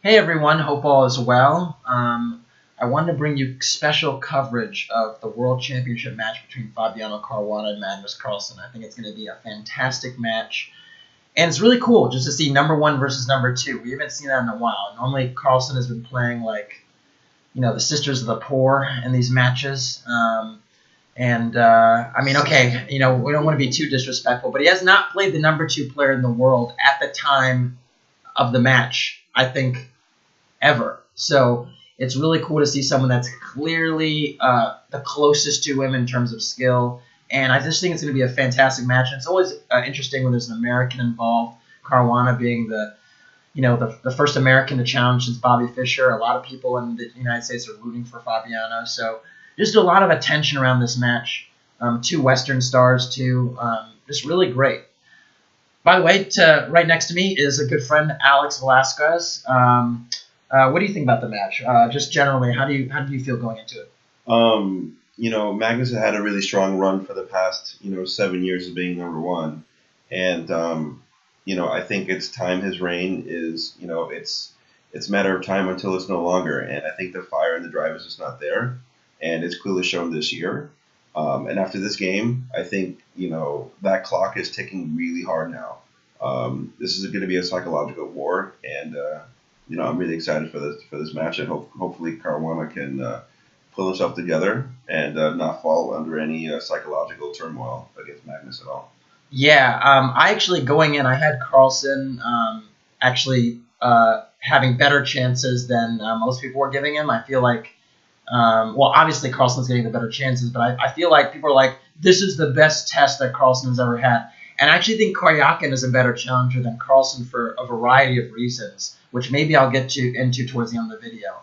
Hey everyone, hope all is well. I wanted to bring you special coverage of the World Championship match between Fabiano Caruana and Magnus Carlsen. I think it's going to be a fantastic match. And it's really cool just to see number one versus number two. We haven't seen that in a while. Normally Carlsen has been playing the Sisters of the Poor in these matches. Okay, we don't want to be too disrespectful, but he has not played the number two player in the world at the time of the match, I think, ever. So it's really cool to see someone that's clearly the closest to him in terms of skill. And I just think it's going to be a fantastic match. And it's always interesting when there's an American involved. Caruana being the first American to challenge since Bobby Fischer. A lot of people in the United States are rooting for Fabiano. So just a lot of attention around this match. Two Western stars too. Just really great. By the way, right next to me is a good friend, Alex Velasquez. What do you think about the match? Just generally, how do you feel going into it? Magnus had a really strong run for the past 7 years of being number one, and I think it's time his reign is it's a matter of time until it's no longer, and I think the fire and the drive is just not there, and it's clearly shown this year. And after this game, I think that clock is ticking really hard now. This is going to be a psychological war, and I'm really excited for this match, and hopefully Caruana can pull himself together and not fall under any psychological turmoil against Magnus at all. Yeah, I actually going in, I had Carlsen having better chances than most people were giving him. I feel like, obviously Carlsen's getting the better chances, but I feel like people are like, this is the best test that Carlsen has ever had. And I actually think Karyakin is a better challenger than Carlsen for a variety of reasons, which maybe I'll get into towards the end of the video.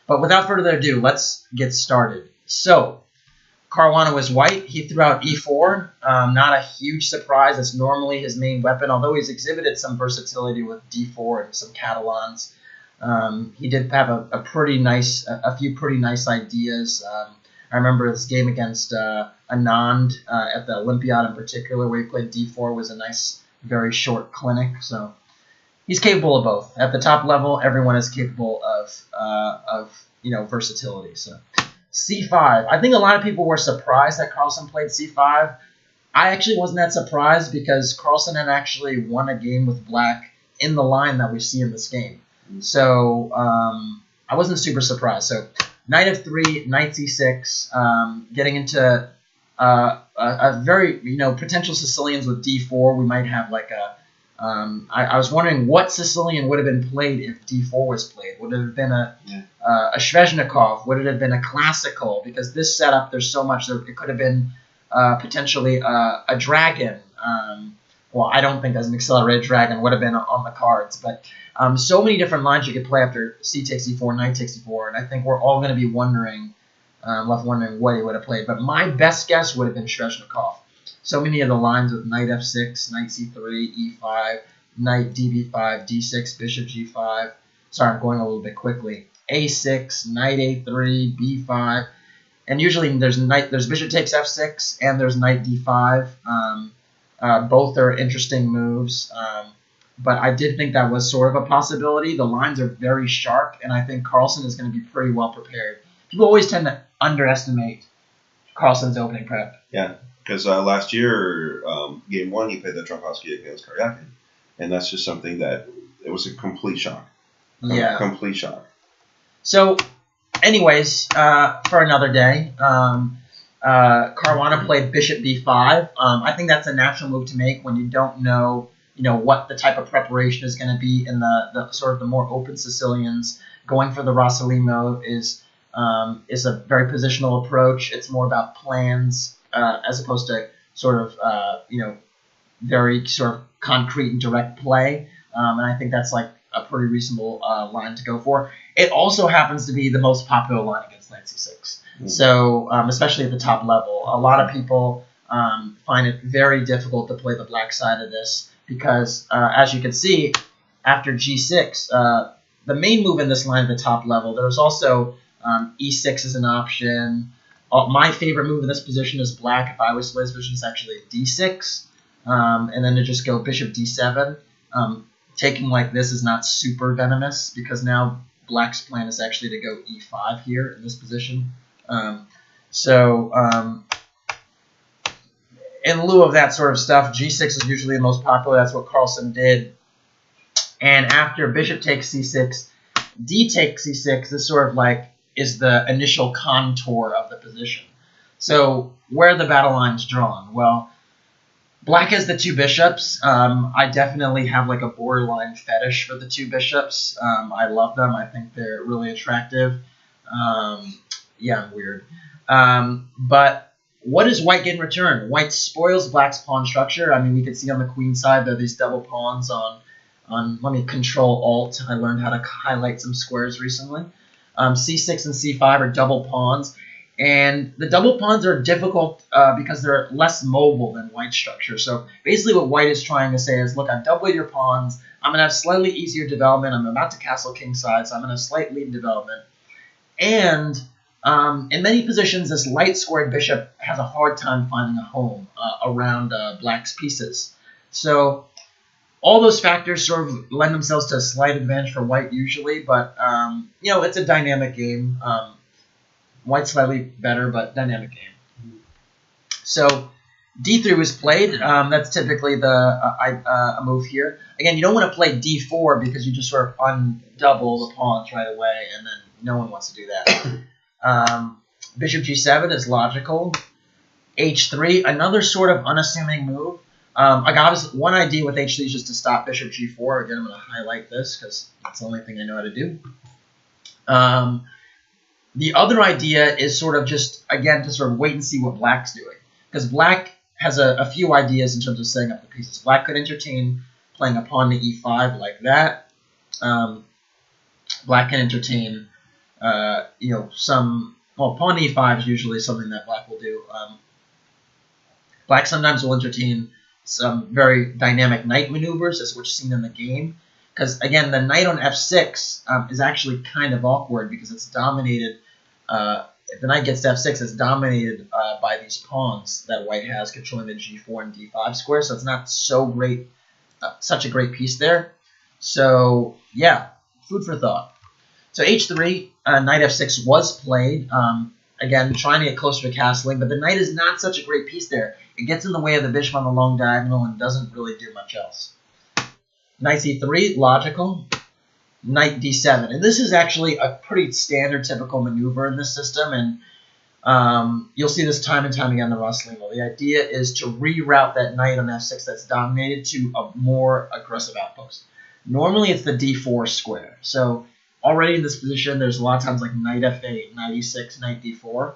But without further ado, let's get started. So, Caruana was white. He threw out e4. Not a huge surprise. That's normally his main weapon, although he's exhibited some versatility with d4 and some Catalans. He did have a few pretty nice ideas. I remember this game against Anand at the Olympiad in particular, where he played d4, was a nice, very short clinic. So he's capable of both. At the top level, everyone is capable of versatility. So c5. I think a lot of people were surprised that Carlsen played c5. I actually wasn't that surprised because Carlsen had actually won a game with black in the line that we see in this game. So I wasn't super surprised. So knight f3, knight c6, getting into a very, potential Sicilians with d4. We might have like I was wondering what Sicilian would have been played if d4 was played. Would it have been a Sveshnikov? Would it have been a classical? Because this setup, there's so much. It could have been potentially a dragon. I don't think there's an accelerated dragon would have been on the cards. But so many different lines you could play after c takes e4, knight takes e4. And I think we're all going to be left wondering what he would have played. But my best guess would have been Sveshnikov. So many of the lines with knight f6, knight c3, e5, knight db5, d6, bishop g5. Sorry, I'm going a little bit quickly. a6, knight a3, b5, and usually there's bishop takes f6 and there's knight d5. Both are interesting moves, but I did think that was sort of a possibility. The lines are very sharp, and I think Carlsen is going to be pretty well prepared. People always tend to underestimate Carlsen's opening prep. Yeah. Because last year, game one, he played the Tronkowski against Karyakin. And that's just something that, it was a complete shock. Yeah. Complete shock. So, anyways, for another day, Caruana played bishop b5. I think that's a natural move to make when you don't know, what the type of preparation is going to be in the sort of the more open Sicilians. Going for the Rossolimo is a very positional approach. It's more about plans. As opposed to sort of, very sort of concrete and direct play. And I think that's like a pretty reasonable line to go for. It also happens to be the most popular line against knight c6. So, especially at the top level, a lot of people find it very difficult to play the black side of this because, as you can see, after g6, the main move in this line at the top level, there's also e6 as an option. My favorite move in this position is black. If I was to play this position, is actually d6, and then to just go bishop d7. taking like this is not super venomous because now black's plan is actually to go e5 here in this position. In lieu of that sort of stuff, g6 is usually the most popular. That's what Carlsen did. And after bishop takes c6, d takes c6, this sort of like is the initial contour of the position. So where are the battle lines drawn? Well, black has the 2 bishops. I definitely have like a borderline fetish for the 2 bishops. I love them. I think they're really attractive. Yeah, I'm weird. But what does white get in return? White spoils black's pawn structure. I mean, we can see on the queen side there are these double pawns on let me Control-Alt. I learned how to highlight some squares recently. C6 and C5 are double pawns. And the double pawns are difficult because they're less mobile than white's structure. So basically what white is trying to say is, look, I've doubled your pawns. I'm going to have slightly easier development. I'm about to castle kingside, so I'm going to slight lead development. And in many positions, this light squared bishop has a hard time finding a home around black's pieces. So all those factors sort of lend themselves to a slight advantage for white usually, but you know, it's a dynamic game. White's slightly better, but dynamic game. So d3 was played. That's typically a move here. Again, you don't want to play d4 because you just sort of undouble the pawns right away, and then no one wants to do that. Bishop g7 is logical. h3, another sort of unassuming move. Like obviously, one idea with h3 is just to stop bishop g4. Again, I'm going to highlight this because that's the only thing I know how to do. The other idea is sort of just, again, to sort of wait and see what black's doing. Because black has a few ideas in terms of setting up the pieces. Black could entertain playing a pawn to e5 like that. Black can entertain, you know, well, pawn to e5 is usually something that black will do. Black sometimes will entertain some very dynamic knight maneuvers, as we've seen in the game. Because, again, the knight on f6 is actually kind of awkward because it's dominated. If the knight gets to f6, it's dominated by these pawns that white has controlling the g4 and d5 squares. So it's not so great, such a great piece there. So, yeah, food for thought. So h3, knight f6 was played. Again, trying to get closer to castling, but the knight is not such a great piece there. It gets in the way of the bishop on the long diagonal and doesn't really do much else. Knight c3, logical. Knight d7. And this is actually a pretty standard, typical maneuver in this system. And you'll see this time and time again in the Rosslino. The idea is to reroute that knight on f6 that's dominated to a more aggressive outpost. Normally, it's the d4 square. So already in this position, there's a lot of times like knight f8, knight e6, knight d4.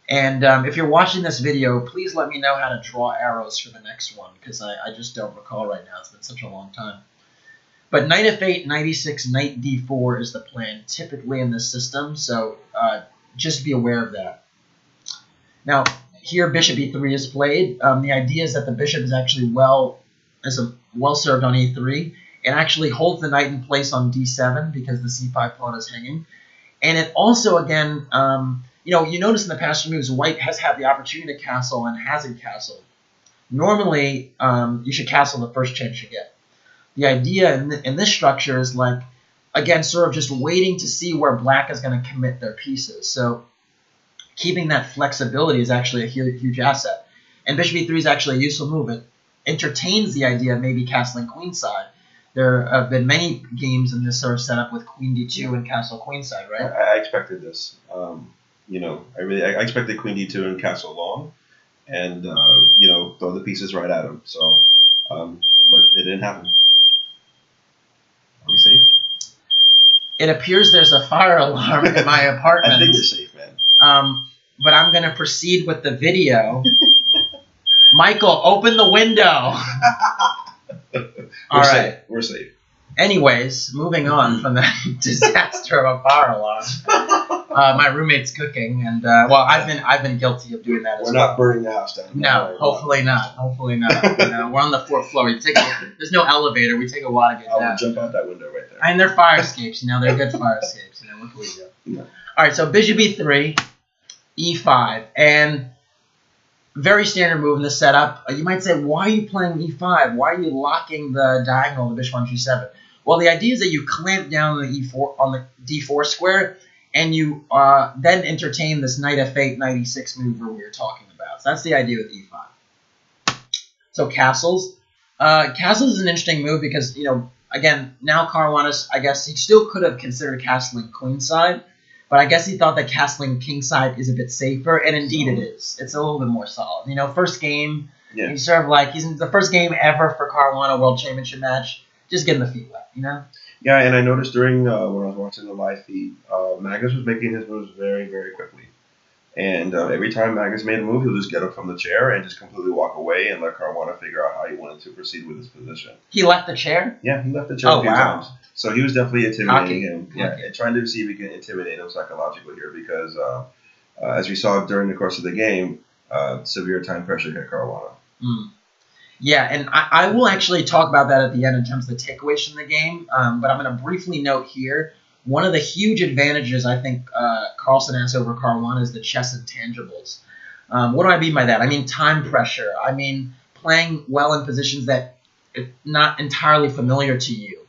And if you're watching this video, please let me know how to draw arrows for the next one, because I just don't recall right now. It's been such a long time. But knight f8, knight e6, knight d4 is the plan typically in this system, so just be aware of that. Now, here bishop e3 is played. The idea is that the bishop is actually well served on e3. It actually holds the knight in place on d7 because the c5 pawn is hanging. And it also, again, you know, you notice in the past few moves, white has had the opportunity to castle and hasn't castled. Normally, you should castle the first chance you get. The idea in this structure is like, again, sort of just waiting to see where black is going to commit their pieces. So keeping that flexibility is actually a huge asset. And bishop e3 is actually a useful move. It entertains the idea of maybe castling queenside. There have been many games in this sort of setup with queen d2 and castle queenside, right? I expected this. You know, I expected queen d2 and castle long, and you know, throw the pieces right at him. So, but it didn't happen. Are we safe? It appears there's a fire alarm in my apartment. I think we're safe, man. But I'm going to proceed with the video. Michael, open the window. All right. We're safe. Anyways, moving on from that disaster of a fire alarm. My roommate's cooking, and well, I've been guilty of doing that as well. We're not burning the house down. No, hopefully not. Hopefully not. You know, we're on the 4th floor. There's no elevator. We take a while to get down. I'll jump out that window right there. And they're fire escapes. You know, they're good fire escapes. You know, what can we do? Yeah. All right, so bishop e3, e5, and very standard move in this setup. You might say, why are you playing e5? Why are you locking the diagonal of the bishop on g7? Well, the idea is that you clamp down the e4 on the d4 square, and you then entertain this knight f8, knight e6 maneuver we were talking about. So that's the idea with e5. So castles. Castles is an interesting move because, again, now Caruana, I guess he still could have considered castling queenside, but I guess he thought that castling kingside is a bit safer, and indeed it is. It's a little bit more solid. First game, he's sort of like, he's the first game ever for Caruana World Championship match, just getting the feet wet, Yeah, and I noticed during when I was watching the live feed, Magnus was making his moves very, very quickly. And every time Magnus made a move, he'll just get up from the chair and just completely walk away and let Caruana figure out how he wanted to proceed with his position. He left the chair? Yeah, he left the chair a few times. So he was definitely intimidating him. Yeah, and trying to see if he can intimidate him psychologically here because, as we saw during the course of the game, severe time pressure hit Caruana. Yeah, and I will actually talk about that at the end in terms of the takeaways from the game, but I'm going to briefly note here, one of the huge advantages I think Carlsen has over Caruana is the chess intangibles. What do I mean by that? I mean time pressure. I mean playing well in positions that are not entirely familiar to you.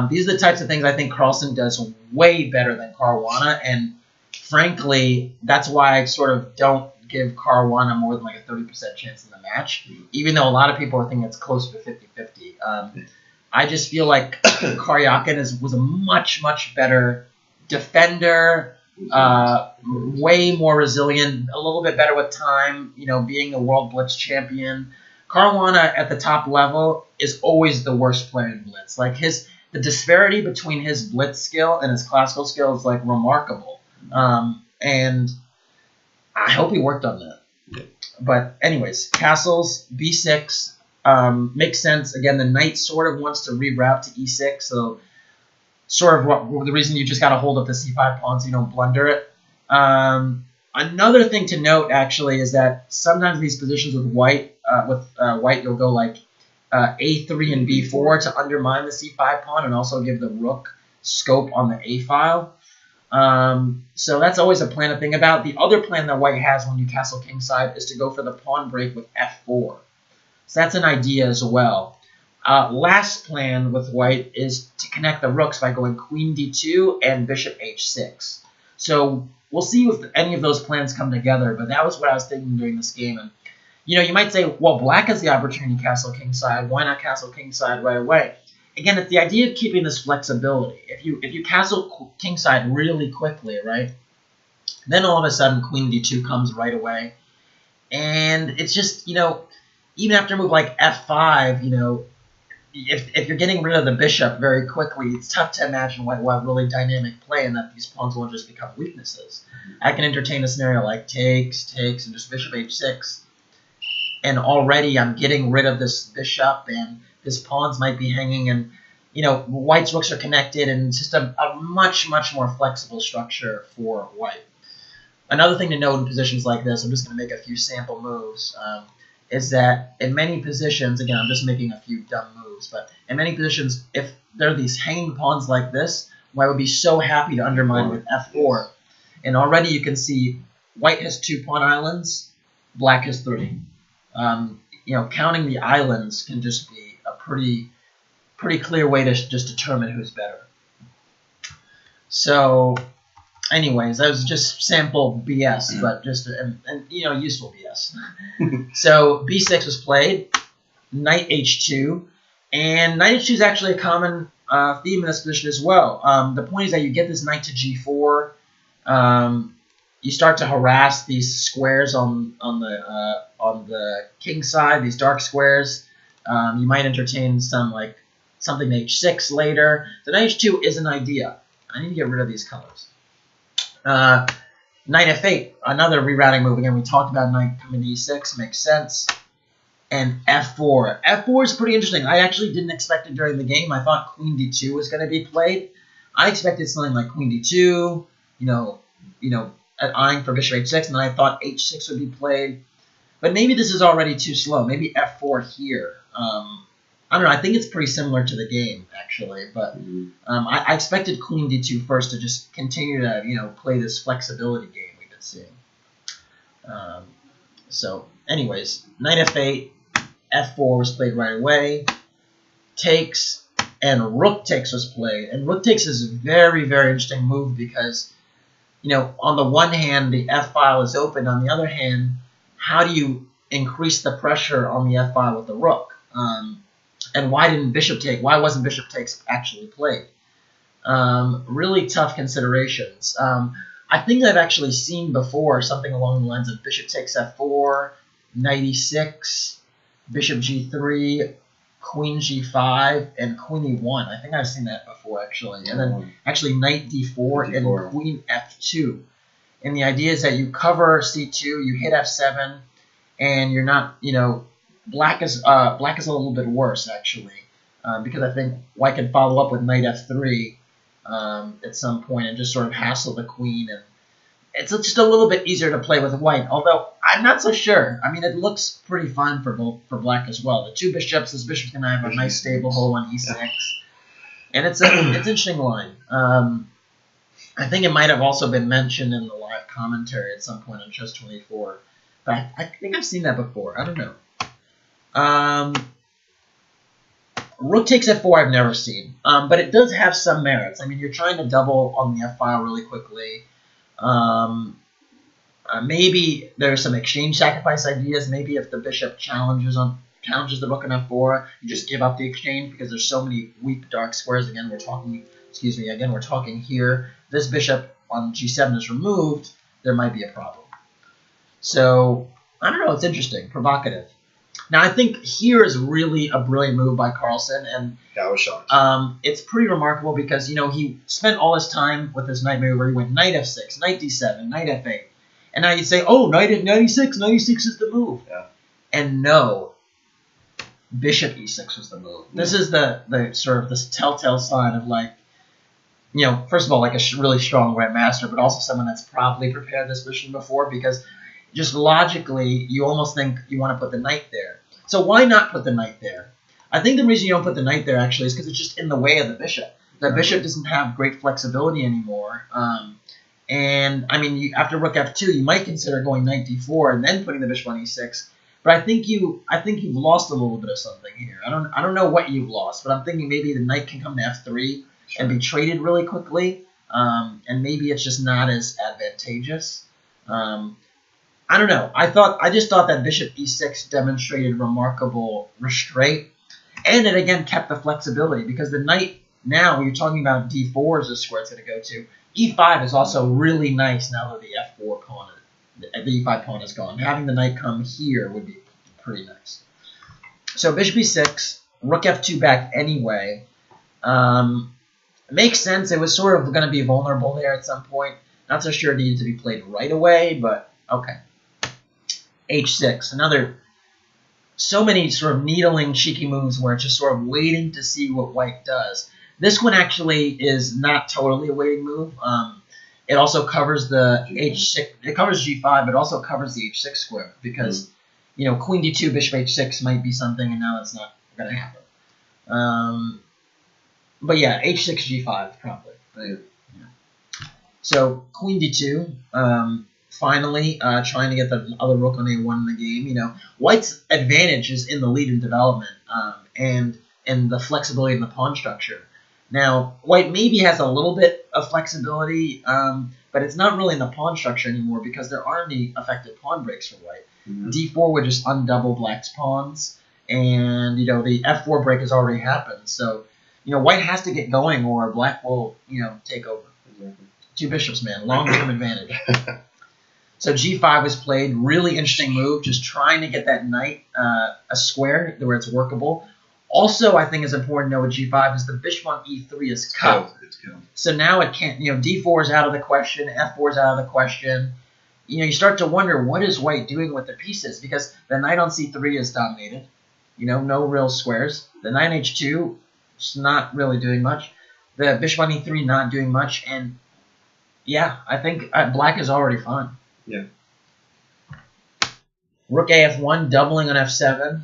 These are the types of things I think Carlsen does way better than Caruana, and frankly, that's why I sort of don't give Caruana more than like a 30% chance in the match, even though a lot of people are thinking it's closer to 50-50. I just feel like Karyakin was a much, much better defender, way more resilient, a little bit better with time, being a World Blitz champion. Caruana at the top level is always the worst player in Blitz. Like the disparity between his Blitz skill and his classical skill is like remarkable. And I hope he worked on that. But anyways, castles, b6, makes sense. Again, the knight sort of wants to reroute to e6, so sort of the reason you just got to hold up the c5 pawn so you don't blunder it. Another thing to note, actually, is that sometimes these positions with white, you'll go like a3 and b4 to undermine the c5 pawn and also give the rook scope on the a file. So that's always a plan to think about. The other plan that white has when you castle kingside is to go for the pawn break with f4. So that's an idea as well. Last plan with white is to connect the rooks by going queen d2 and bishop h6. So we'll see if any of those plans come together, but that was what I was thinking during this game. And you might say, well, black has the opportunity to castle kingside. Why not castle kingside right away? Again, it's the idea of keeping this flexibility. If you castle kingside really quickly, right, then all of a sudden queen d2 comes right away. And it's just, even after a move like f5, if you're getting rid of the bishop very quickly, it's tough to imagine what really dynamic play and that these pawns will just become weaknesses. I can entertain a scenario like takes, and just bishop h6. And already I'm getting rid of this bishop, and his pawns might be hanging, and white's rooks are connected, and it's just a much, much more flexible structure for white. Another thing to note in positions like this, I'm just going to make a few sample moves, is that in many positions, again, I'm just making a few dumb moves, but in many positions, if there are these hanging pawns like this, white would be so happy to undermine with f4. And already you can see white has 2 pawn islands, black has 3. Counting the islands can just be a pretty clear way to just determine who's better. So, anyways, that was just sample BS, but just useful BS. So b6 was played, knight h2, and knight h2 is actually a common theme in this position as well. The point is that you get this knight to g4. You start to harass these squares on the king side, these dark squares. You might entertain something to h6 later. So knight h2 is an idea. I need to get rid of these colors. Knight f8, another rerouting move. Again, we talked about knight coming to e6, makes sense. And f4. f4 is pretty interesting. I actually didn't expect it during the game. I thought queen d2 was going to be played. I expected something like queen d2, eyeing for bishop h6, and then I thought h6 would be played. But maybe this is already too slow. Maybe f4 here. I don't know. I think it's pretty similar to the game, actually. But I expected queen d2 first to just continue to, play this flexibility game we've been seeing. So anyways, knight f8, f4 was played right away. Takes, and rook takes was played. And rook takes is a very, very interesting move because, on the one hand, the f-file is open. On the other hand, how do you increase the pressure on the f-file with the rook? And why didn't bishop take? Why wasn't bishop takes actually played? Really tough considerations. I think I've actually seen before something along the lines of bishop takes f4, knight e6, bishop g3, queen g5, and queen e1. I think I've seen that before, actually. And then actually knight d4 and queen f2. And the idea is that you cover c2, you hit f7, and you're not, black is a little bit worse, actually, because I think white can follow up with knight f3 at some point and just sort of hassle the queen. And it's just a little bit easier to play with white, although I'm not so sure. I mean, it looks pretty fine for black as well. The two bishops, this bishop's going to have a nice stable hold on e6. And it's an interesting line. I think it might have also been mentioned in the live commentary at some point on Chess 24. But I think I've seen that before. I don't know. Rook takes f4 I've never seen. But it does have some merits. I mean, you're trying to double on the f-file really quickly. Maybe there's some exchange sacrifice ideas. Maybe if the bishop challenges the rook on f4, you just give up the exchange because there's so many weak dark squares. Again, we're talking here. This bishop on g7 is removed. There might be a problem. So I don't know. It's interesting, provocative. Now I think here is really a brilliant move by Carlsen, and that was shocked. It's pretty remarkable because he spent all his time with this knight move where he went knight f6, knight d7, knight f8, and now you say, oh, knight e6, knight e6 is the move. Yeah. And no, bishop e6 was the move. Yeah. This is the sort of this telltale sign of first of all, like a really strong grandmaster, but also someone that's probably prepared this position before, because just logically, you almost think you want to put the knight there. So why not put the knight there? I think the reason you don't put the knight there actually is because it's just in the way of the bishop. The bishop doesn't have great flexibility anymore. And I mean, after rook f2, you might consider going knight d4 and then putting the bishop on e6. But I think you've lost a little bit of something here. I don't know what you've lost, but I'm thinking maybe the knight can come to f3 and be traded really quickly. And maybe it's just not as advantageous. I don't know. I just thought that bishop e6 demonstrated remarkable restraint, and it again kept the flexibility because the knight now, when you're talking about d4 is the square it's going to go to. e5 is also really nice now that the f4 pawn, the e5 pawn is gone. Having the knight come here would be pretty nice. So bishop e6, rook f2 back anyway. Makes sense. It was sort of going to be vulnerable there at some point. Not so sure it needed to be played right away, but okay. h6, so many sort of needling, cheeky moves where it's just sort of waiting to see what white does. This one actually is not totally a waiting move. It also covers the h6, it covers g5, but also covers the h6 square because, queen d2, bishop h6 might be something, and now that's not going to happen. But yeah, h6, g5 probably. But, yeah. So queen d2. Finally, trying to get the other rook on a1 in the game. White's advantage is in the lead in development and in the flexibility in the pawn structure. Now, white maybe has a little bit of flexibility, but it's not really in the pawn structure anymore because there aren't any effective pawn breaks for white. Mm-hmm. d4 would just undouble black's pawns, and the f4 break has already happened. So, white has to get going, or black will take over. Exactly. Two bishops, man, long-term advantage. So g5 was played. Really interesting move, just trying to get that knight a square where it's workable. Also, I think it's important to know with g5 is the bishop on e3 is cut. It's killed. So now it can't, d4 is out of the question, f4 is out of the question. You start to wonder, what is white doing with the pieces? Because the knight on c3 is dominated. No real squares. The knight on h2 is not really doing much. The bishop on e3 not doing much. And yeah, I think black is already fine. Yeah. Rook af1, doubling on f7,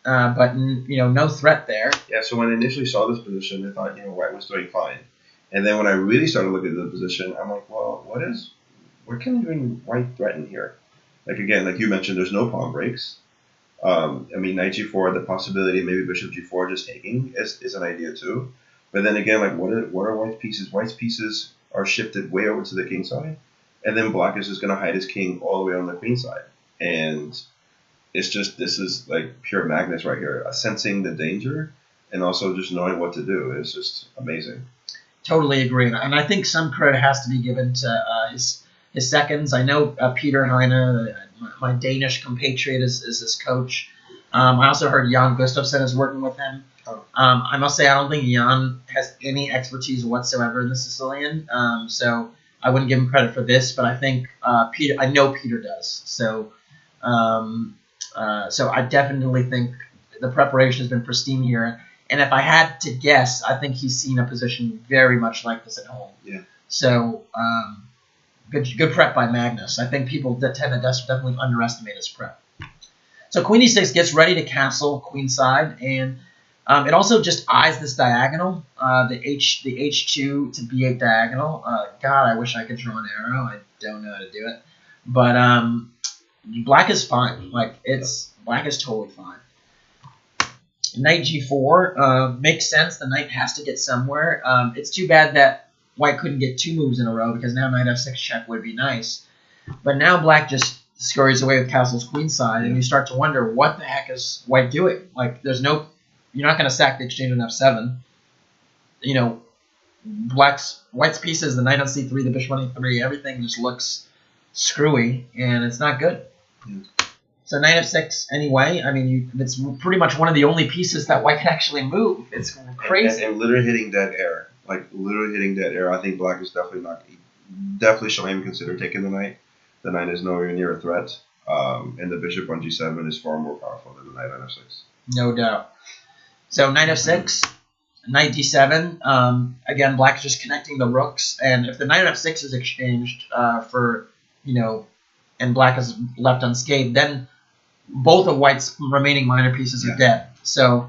but no threat there. Yeah. So when I initially saw this position, I thought white was doing fine, and then when I really started looking at the position, I'm like, well, what can even white threaten here? Like again, like you mentioned, there's no pawn breaks. I mean, knight g4, the possibility of maybe bishop g4 just taking is an idea too. But then again, like what are white's pieces? White's pieces are shifted way over to the king side, and then black is just going to hide his king all the way on the queen side. And it's just, this is like pure Magnus right here, sensing the danger and also just knowing what to do. It's just amazing. Totally agree, and I think some credit has to be given to his seconds. I know Peter Heine, my Danish compatriot, is his coach. I also heard Jan Gustafsson is working with him. I must say I don't think Jan has any expertise whatsoever in the Sicilian, so I wouldn't give him credit for this. But I think Peter, I know Peter does. So I definitely think the preparation has been pristine here. And if I had to guess, I think he's seen a position very much like this at home. Yeah. So good prep by Magnus. I think people that tend to definitely underestimate his prep. So queen e6 gets ready to castle queenside, and it also just eyes this diagonal, the h2 to b8 diagonal. God, I wish I could draw an arrow. I don't know how to do it, but black is fine. Like black is totally fine. Knight g4 makes sense. The knight has to get somewhere. It's too bad that white couldn't get 2 moves in a row, because now knight f6 check would be nice. But now black just scurries away with castle's queenside, and you start to wonder, what the heck is white doing? Like, you're not going to sack the exchange on f7. You know, white's pieces, the knight on c3, the bishop on e3, everything just looks screwy, and it's not good. So knight f6 anyway. I mean, it's pretty much one of the only pieces that white can actually move. It's crazy. And literally hitting dead air. Like, literally hitting dead air. I think black is definitely shouldn't even consider taking the knight. The knight is nowhere near a threat. And the bishop on g7 is far more powerful than the knight on f6. No doubt. So knight f6, knight d7. Again, black is just connecting the rooks. And if the knight on f6 is exchanged and black is left unscathed, then both of white's remaining minor pieces are dead. So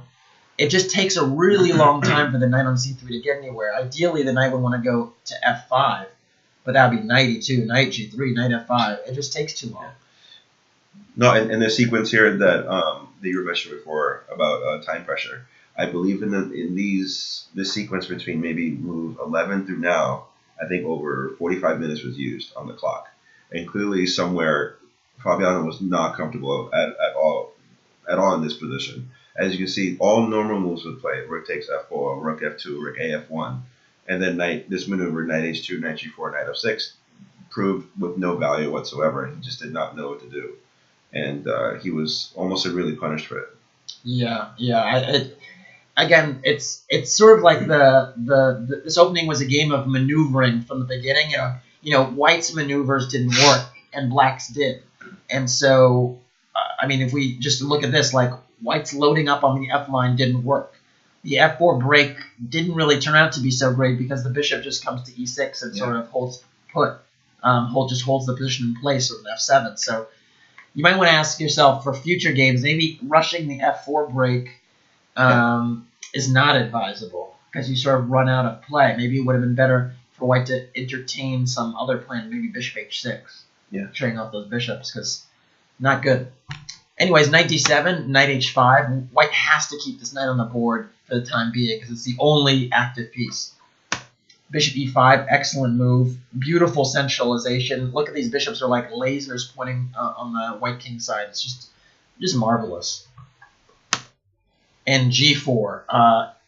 it just takes a really long time for the knight on c3 to get anywhere. Ideally, the knight would want to go to f5, but that would be knight e2, knight g3, knight f5. It just takes too long. No, and the sequence here that you were mentioning before about time pressure, I believe in this sequence between maybe move 11 through now, I think over 45 minutes was used on the clock. And clearly somewhere Fabiano was not comfortable at all in this position. As you can see, all normal moves would play. Rook takes f4, rook f2, rook a f1, and then this maneuver, knight h2, knight g4, knight f6, proved with no value whatsoever. He just did not know what to do, and he was almost severely punished for it. Yeah. Again, it's sort of like this opening was a game of maneuvering from the beginning. White's maneuvers didn't work and black's did. And so, I mean, if we just look at this, like, white's loading up on the f line didn't work. The f4 break didn't really turn out to be so great, because the bishop just comes to e6 and sort of holds the position in place with an f7. So you might want to ask yourself, for future games, maybe rushing the f4 break is not advisable, because you sort of run out of play. Maybe it would have been better for white to entertain some other plan, maybe bishop h6. Trading off those bishops, because not good. Anyways, knight d7, knight h5. White has to keep this knight on the board for the time being, because it's the only active piece. Bishop e5, excellent move. Beautiful centralization. Look at these bishops are like lasers pointing on the white king side. It's just marvelous. And g4.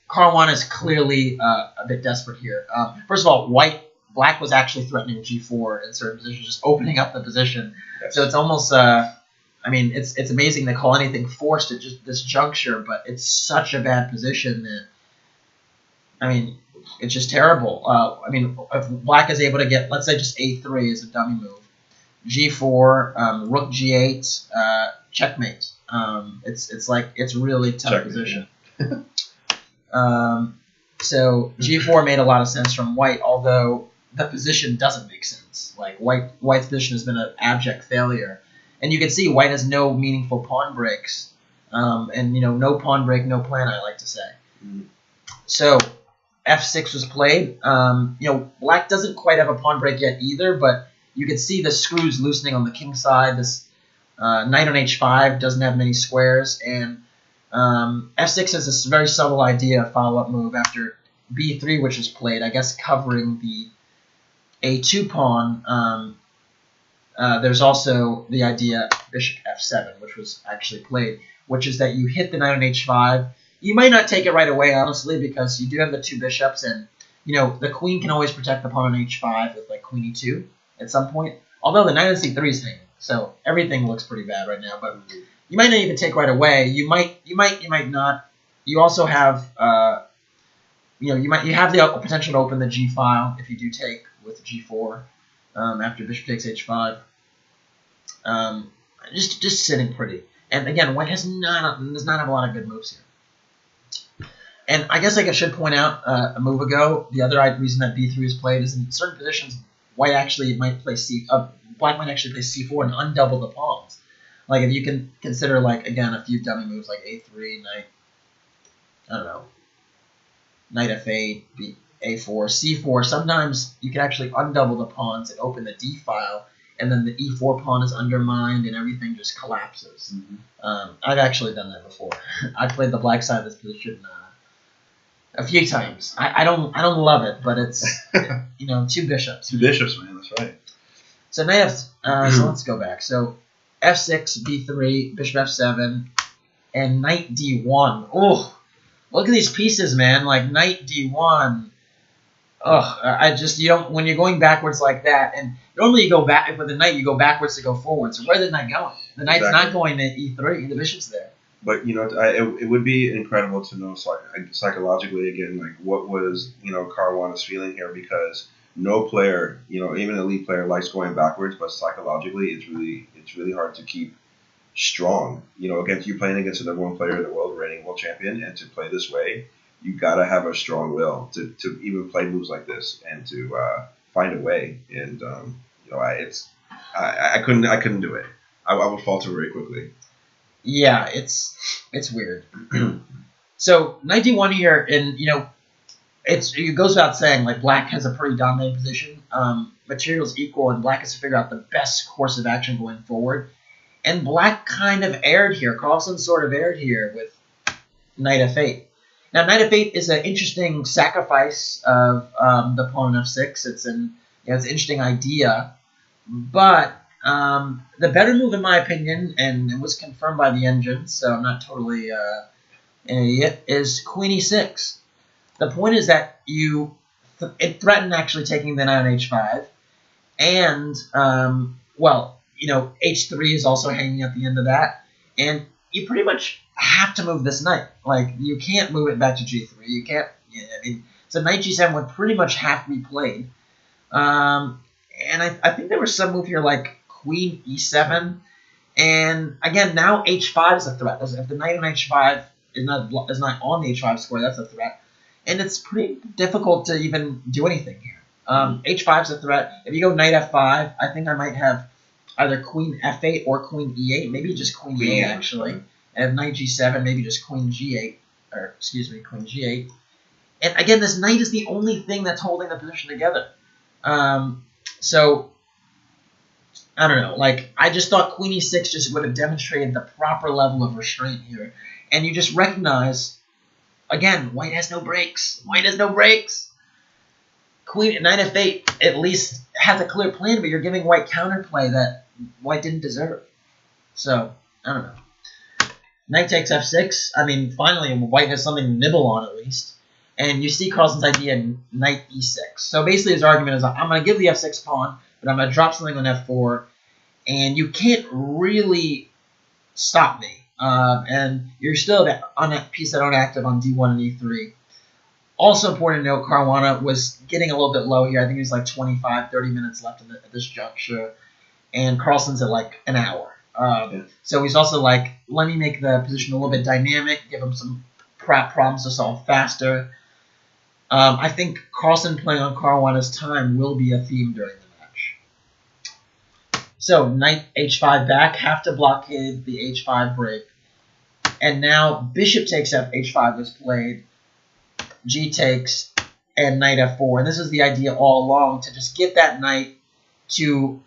Caruana is clearly a bit desperate here. First of all, black was actually threatening g4 in certain positions, just opening up the position. Yes. So it's almost, it's amazing they call anything forced at just this juncture, but it's such a bad position that, it's just terrible. If black is able to get, let's say just a3 is a dummy move, g4, rook g8, checkmate. It's really tough checkmate, position. So g4 made a lot of sense from white, although the position doesn't make sense. Like, white's position has been an abject failure. And you can see white has no meaningful pawn breaks. No pawn break, no plan, I like to say. So f6 was played. Black doesn't quite have a pawn break yet either, but you can see the screws loosening on the king side. This Knight on h5 doesn't have many squares, and f6 is this very subtle idea, follow-up move after b3, which is played, I guess covering the a2 pawn. There's also the idea bishop f7, which was actually played, which is that you hit the knight on h5. You might not take it right away, honestly, because you do have the two bishops, and the queen can always protect the pawn on h5 with like queen e2 at some point. Although the knight on c3 is hanging, so everything looks pretty bad right now. But you might not even take right away. You might not. You also have you have the potential to open the g file if you do take with g4 after bishop takes h5. Just sitting pretty. And again, white does not have a lot of good moves here. And I guess I should point out a move ago, the other reason that b3 is played is in certain positions, white actually might play black might actually play c4 and undouble the pawns. Like if you can consider again a few dummy moves like a3, knight f8, a4, c4. Sometimes you can actually undouble the pawns and open the d file, and then the e4 pawn is undermined and everything just collapses. I've actually done that before. I played the black side of this position a few times. I don't love it, but it's two bishops. Two bishops, man. That's right. So knight so let's go back. So f6, b3, bishop f7, and knight d1. Oh, look at these pieces, man. Like knight d1. Ugh, when you're going backwards like that, and normally you go back with the knight, you go backwards to go forward. So where's the knight going? The knight's not going to e3. The bishop's there. But it would be incredible to know psychologically again, what was Caruana's feeling here, because no player, even an elite player, likes going backwards, but psychologically, it's really hard to keep strong. Against you playing against the #1 player, the reigning world champion, and to play this way, you gotta have a strong will to even play moves like this and to find a way. And I couldn't do it. I would falter very quickly. Yeah, it's weird. So knight d1 here, and it goes without saying, black has a pretty dominating position. Material's equal, and black has to figure out the best course of action going forward. And black kind of erred here. Carlsen sort of erred here with knight f8. Now, knight f8 is an interesting sacrifice of the pawn on f6. It's an interesting idea, but the better move, in my opinion, and it was confirmed by the engine, so I'm not totally an idiot, is queen e6. The point is that it threatened actually taking the knight on h5, and h3 is also hanging at the end of that, and you pretty much have to move this knight. You can't move it back to g3. You can't. So knight g7 would pretty much have to be played. And I think there was some move here like queen e7, and again now h5 is a threat. If the knight on h5 is not on the h5 square, that's a threat, and it's pretty difficult to even do anything here. H5 is a threat. If you go knight f5, I think I might have either queen f8 or queen e8, maybe just queen e8 actually. And knight g7, maybe just queen g8, queen g8. And again, this knight is the only thing that's holding the position together. So I don't know. I just thought queen e6 just would have demonstrated the proper level of restraint here, and you just recognize, again, white has no breaks. White has no breaks. Queen knight f8 at least has a clear plan, but you're giving white counterplay that white didn't deserve. So I don't know. Knight takes f6. Finally, white has something to nibble on at least. And you see Carlsen's idea, knight e6. So basically his argument is, I'm going to give the f6 pawn, but I'm going to drop something on f4, and you can't really stop me. And you're still on that piece that aren't active on d1 and e3. Also important to note, Caruana was getting a little bit low here. I think he was 25, 30 minutes left at this juncture. And Carlsen's at an hour. So he's also let me make the position a little bit dynamic, give him some problems to solve faster. I think Carlsen playing on Caruana's time will be a theme during the match. So knight h5 back, have to blockade the h5 break. And now bishop takes h5 was played, g takes, and knight f4. And this is the idea all along, to just get that knight to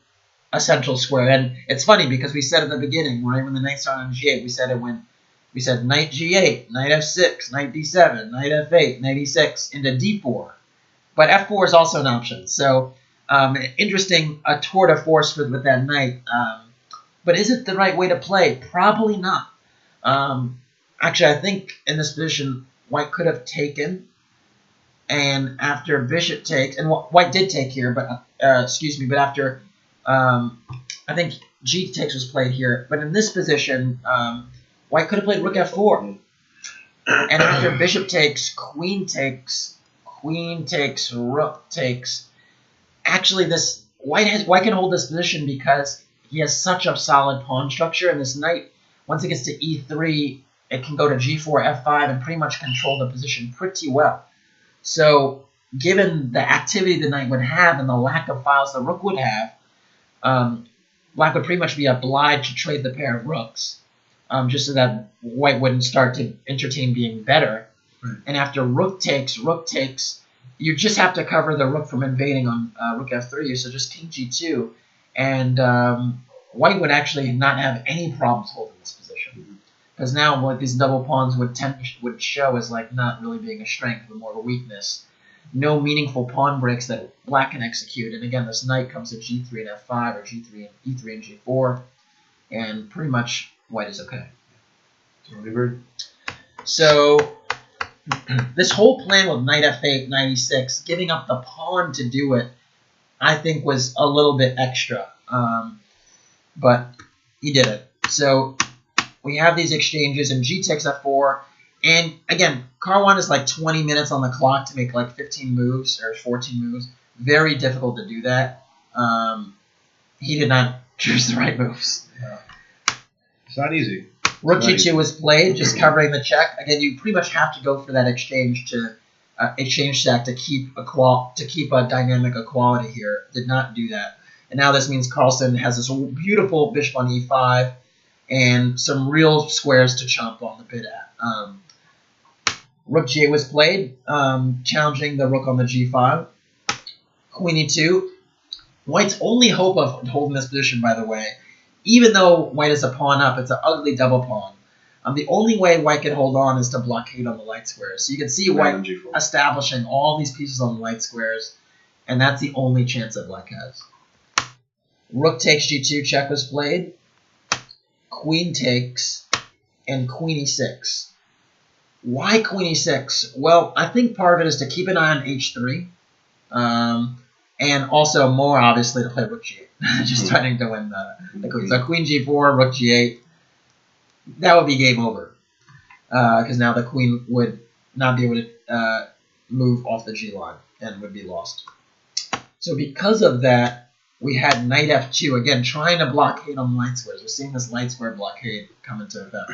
a central square. And it's funny because we said at the beginning, right when the knight started on G8, we said knight G8, knight F6, knight D7, knight F8, knight E6 into D4. But F4 is also an option. So interesting, a tour de force with that knight. But is it the right way to play? Probably not. Actually, I think in this position, white could have taken. And after bishop takes, and white did take here, but but after, I think G takes was played here. But in this position, white could have played rook F4. And after bishop takes, queen takes, rook takes. Actually, this white can hold this position because he has such a solid pawn structure, and this knight, once it gets to E3, it can go to G4, F5, and pretty much control the position pretty well. So, given the activity the knight would have and the lack of files the rook would have, black would pretty much be obliged to trade the pair of rooks, just so that white wouldn't start to entertain being better. Right. And after rook takes, you just have to cover the rook from invading on rook F3, so just king G2, and white would actually not have any problems holding this position. Because now what these double pawns would show as like not really being a strength, but more of a weakness. No meaningful pawn breaks that black can execute. And again, this knight comes to G3 and F5, or G3 and E3 and G4, and pretty much white is okay. So this whole plan with knight F8, knight E6, giving up the pawn to do it, I think was a little bit extra. But he did it. So we have these exchanges, and G takes F4. And again, Caruana is like 20 minutes on the clock to make like 15 moves or 14 moves. Very difficult to do that. He did not choose the right moves. Yeah. It's not easy. Rook G2 was played, just covering the check. Again, you pretty much have to go for that exchange to exchange stack to keep a dynamic equality here. Did not do that. And now this means Carlsen has this beautiful bishop on E5 and some real squares to chomp on the bit at. Rook G8 was played, challenging the rook on the G5. Queen E2. White's only hope of holding this position, by the way, even though white is a pawn up, it's an ugly double pawn. The only way white can hold on is to blockade on the light squares. So you can see white establishing all these pieces on the light squares, and that's the only chance that black has. Rook takes G2, check was played. Queen takes, and Queen E6. Why Queen E6? Well, I think part of it is to keep an eye on H3, and also more obviously to play Rook G8, just trying to win the queen. So Queen G4, Rook G8, that would be game over, because now the queen would not be able to move off the G line and would be lost. So because of that, we had knight F2, again, trying to blockade on light squares. We're seeing this light square blockade come into effect.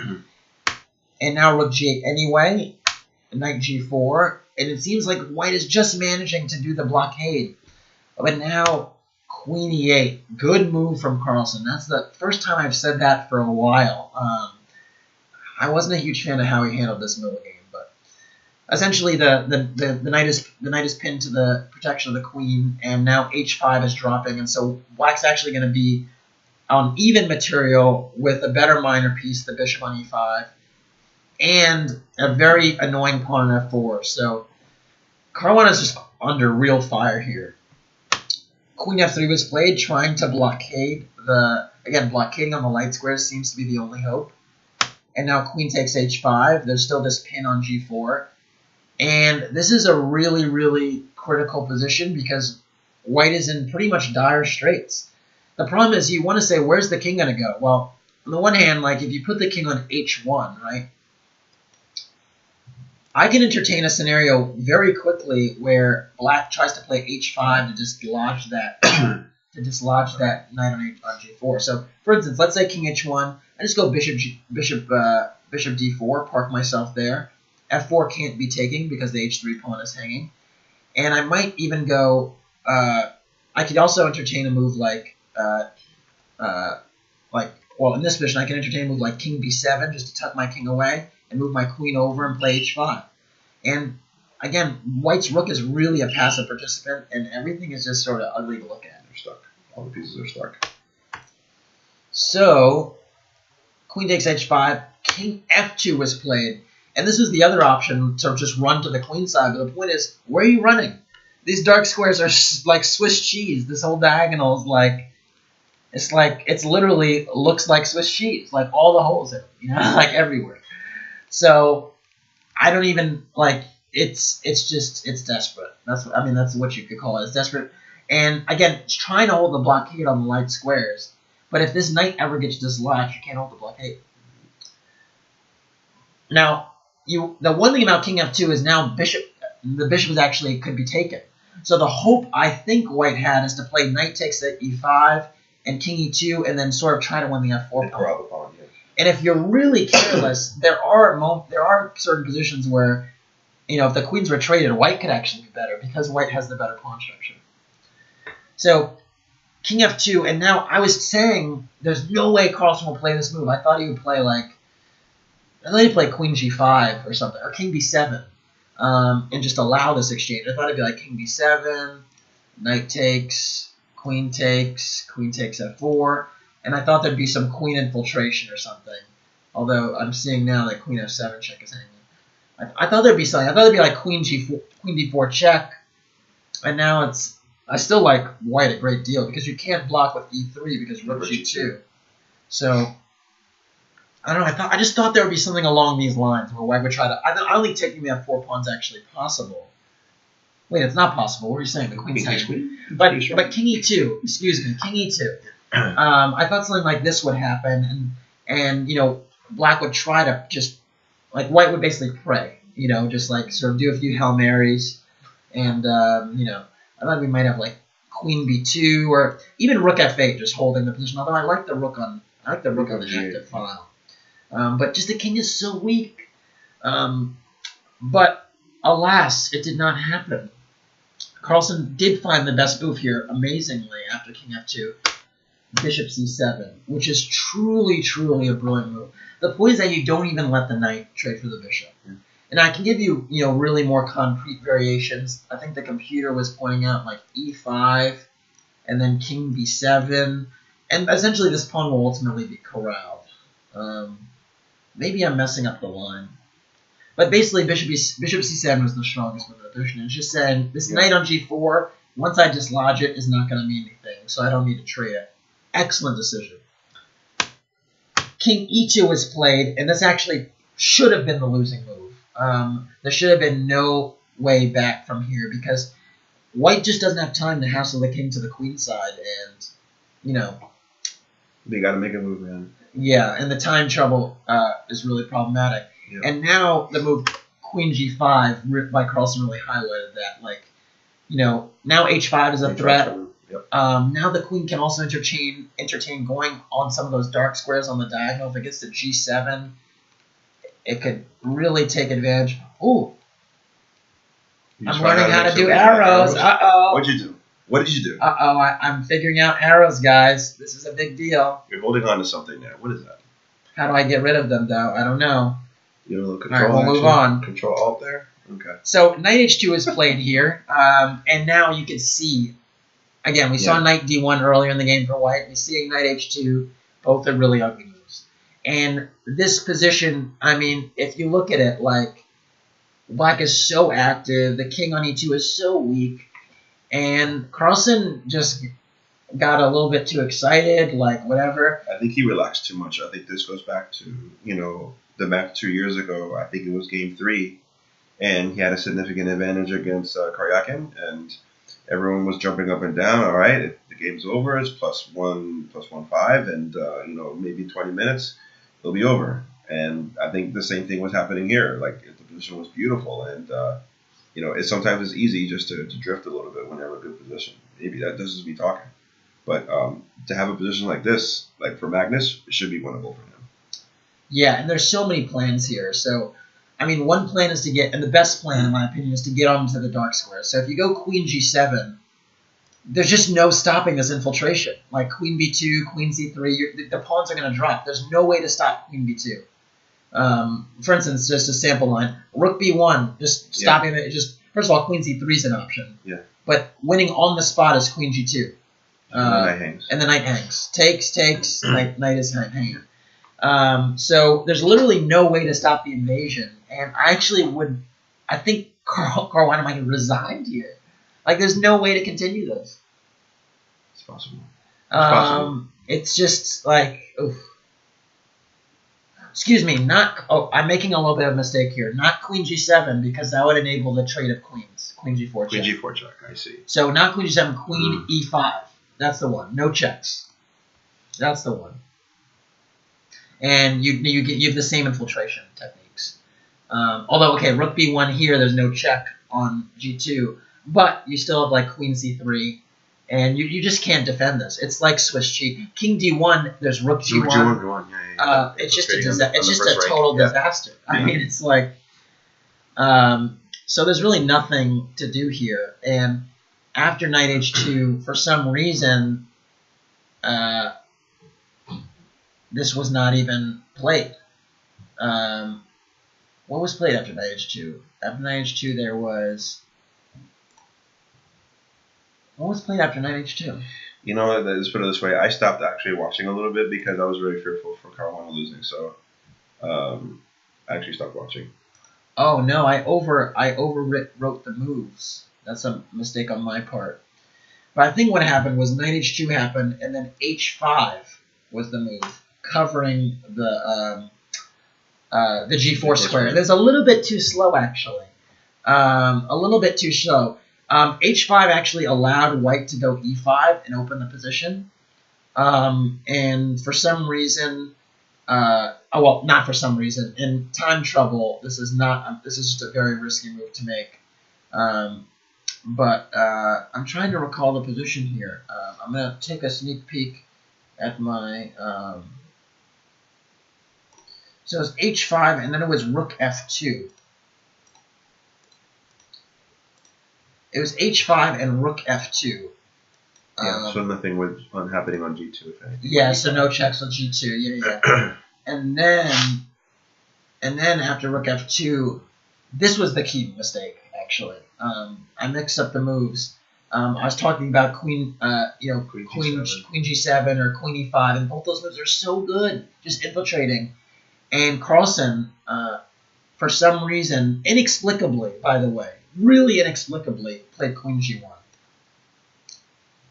And now rook G8 anyway, knight G4, and it seems like white is just managing to do the blockade. But now Queen E8, good move from Carlsen. That's the first time I've said that for a while. I wasn't a huge fan of how he handled this middle game, but essentially the knight is pinned to the protection of the queen, and now H5 is dropping, and so black's actually going to be on even material with a better minor piece, the bishop on E5, and a very annoying pawn on F4. So Caruana is just under real fire here. Queen F3 was played, trying to blockade blockading on the light squares seems to be the only hope. And now queen takes H5. There's still this pin on G4. And this is a really, really critical position because white is in pretty much dire straits. The problem is you want to say, where's the king going to go? Well, on the one hand, like if you put the king on H1, right? I can entertain a scenario very quickly where black tries to play H5 to dislodge that knight on G4. So, for instance, let's say king H1. I just go bishop D4, park myself there. F4 can't be taken because the H3 pawn is hanging. And I might even go. I could also entertain a move like in this position, I can entertain a move like king B7 just to tuck my king away and move my queen over and play H5. And again, white's rook is really a passive participant, and everything is just sort of ugly to look at. They're stuck. All the pieces are stuck. So queen takes h5, king f2 was played. And this was the other option, to just run to the queen side. But the point is, where are you running? These dark squares are like Swiss cheese. This whole diagonal is like, it's literally looks like Swiss cheese. Like all the holes in it, you know, like everywhere. So I don't even, like, it's desperate. That's what you could call it. It's desperate. And again, it's trying to hold the blockade on the light squares. But if this knight ever gets dislodged, you can't hold the blockade. Now, the one thing about king f2 is now the bishop is actually could be taken. So the hope I think white had is to play knight takes at e5 and king e2 and then sort of try to win the f4 pawn. Yeah. And if you're really careless, there are certain positions where, you know, if the queen's retreated, white could actually be better because white has the better pawn structure. So king f2, and now I was saying there's no way Carlsen will play this move. I thought he would play queen g5 or something, or king b7, and just allow this exchange. I thought it'd be like king b7, knight takes f4, and I thought there'd be some queen infiltration or something. Although I'm seeing now that queen f7 check is hanging. I thought there'd be something. I thought it'd be like queen d4 check, and now I still like white a great deal because you can't block with e3 because rook g2. So I don't know. I just thought there would be something along these lines where white would try to. I don't think taking the f4 pawn is actually possible. Wait, it's not possible. What are you saying? The queen's hanging. But king e2. Excuse me, king e2. I thought something like this would happen, and you know, black would try to just, like, white would basically pray, you know, just like sort of do a few Hail Marys, and you know, I thought we might have like queen b2 or even rook f8, just holding the position. Although I like the rook on the active file, but just the king is so weak. But alas, it did not happen. Carlsen did find the best move here, amazingly, after king f2. Bishop c7, which is truly, truly a brilliant move. The point is that you don't even let the knight trade for the bishop. Mm. And I can give you, you know, really more concrete variations. I think the computer was pointing out like e5 and then king b7. And essentially this pawn will ultimately be corralled. Maybe I'm messing up the line. But basically bishop c7 was the strongest move of the position. It's just saying this knight on g4, once I dislodge it, is not going to mean anything. So I don't need to trade it. Excellent decision. King e2 was played, and this actually should have been the losing move. There should have been no way back from here because white just doesn't have time to hassle the king to the queen side, and, you know. They got to make a move, man. Yeah, and the time trouble is really problematic. Yep. And now the move queen g5 by Carlsen really highlighted that. Like, you know, now h5 is a threat. Yep. Now the queen can also entertain going on some of those dark squares on the diagonal. If it gets to g7, it could really take advantage. Ooh, I'm learning how to do arrows. Uh-oh. What'd you do? What did you do? Uh-oh, I'm figuring out arrows, guys. This is a big deal. You're holding on to something now. What is that? How do I get rid of them, though? I don't know. You have a little control. All right, we'll move on. Control alt there? Okay. So knight h2 is played here, and now you can see. Again, we saw knight d1 earlier in the game for white. We see knight h2. Both are really ugly moves. And this position, I mean, if you look at it, like, black is so active. The king on e2 is so weak. And Carlsen just got a little bit too excited, like, whatever. I think he relaxed too much. I think this goes back to, you know, the match 2 years ago. I think it was game 3. And he had a significant advantage against Carlsen. And everyone was jumping up and down. All right, the game's over. It's +1/+1/5, and you know, maybe 20 minutes, it'll be over. And I think the same thing was happening here. Like, the position was beautiful, and you know, sometimes it's easy just to drift a little bit when you have a good position. Maybe that this is me talking, but to have a position like this, like for Magnus, it should be winnable for him. Yeah, and there's so many plans here. So, I mean, one plan is to get, and the best plan, in my opinion, is to get onto the dark square. So if you go queen g7, there's just no stopping this infiltration. Like queen b2, queen c3, the pawns are going to drop. There's no way to stop queen b2. For instance, just a sample line, rook b1, just stopping it. Just first of all, queen c3 is an option. Yeah. But winning on the spot is queen g2. And the knight hangs. And the knight hangs. Takes. Knight is hanging. So there's literally no way to stop the invasion. And I think Caruana might have resigned here. Like, there's no way to continue this. It's possible. It's just like, oof. Excuse me, I'm making a little bit of a mistake here. Not queen g7, because that would enable the trade of queens. Queen g4 check. Queen g4 check, I see. So not queen g7, queen e5. That's the one. No checks. That's the one. And you have the same infiltration techniques. Although, okay, rook b1 here, there's no check on g2. But you still have, like, queen c3. And you just can't defend this. It's like Swiss cheat. King d1, there's rook g1. Yeah. It's just a total disaster. I mean, it's like, so there's really nothing to do here. And after knight h2, for some reason, this was not even played. What was played after knight h2? After knight h2, there was. What was played after knight h2? You know what? Let's put it this way. I stopped actually watching a little bit because I was very fearful for Caruana losing. So I actually stopped watching. Oh no! I overwrote the moves. That's a mistake on my part. But I think what happened was knight h2 happened, and then h5 was the move, covering the g4 square. That's a little bit too slow, actually. A little bit too slow. H5 actually allowed white to go e5 and open the position. And for some reason, well, not for some reason, in time trouble, this is just a very risky move to make. But I'm trying to recall the position here. I'm going to take a sneak peek at my... so it's h5, and then it was rook f2. It was h5 and rook f2. Yeah, so nothing was happening on g2, if anything. Yeah, so no checks on g2. Yeah. and then after rook f2, this was the key mistake, actually. I mixed up the moves. I was talking about queen g7 or queen e5, and both those moves are so good, just infiltrating. And Carlsen, for some reason, inexplicably, by the way, really inexplicably, played queen g1.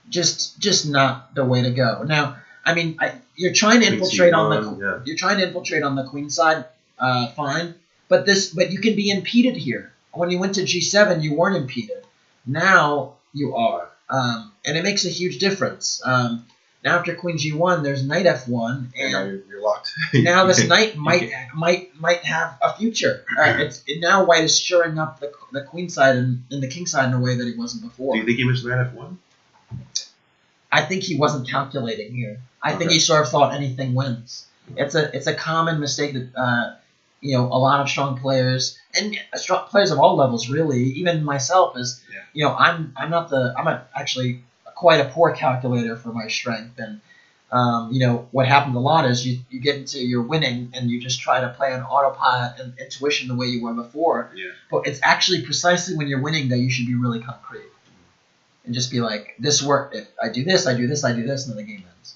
Just not the way to go. Now, I mean, you're trying to infiltrate you're trying to infiltrate on the queen side, fine. But you can be impeded here. When you went to g7, you weren't impeded. Now you are, and it makes a huge difference. Now after queen g1, there's knight f1, and now you're locked. Now this knight might have a future. Now white is shoring up the queen side and the king side in a way that he wasn't before. Do you think he missed knight f1? I think he wasn't calculating here. I think he sort of thought anything wins. It's a common mistake that a lot of strong players and strong players of all levels, really, even myself, I'm actually quite a poor calculator for my strength, and what happens a lot is you get into your winning and you just try to play on autopilot and intuition the way you were before. Yeah. But it's actually precisely when you're winning that you should be really concrete and just be like, this worked. If I do this, I do this, I do this, and then the game ends.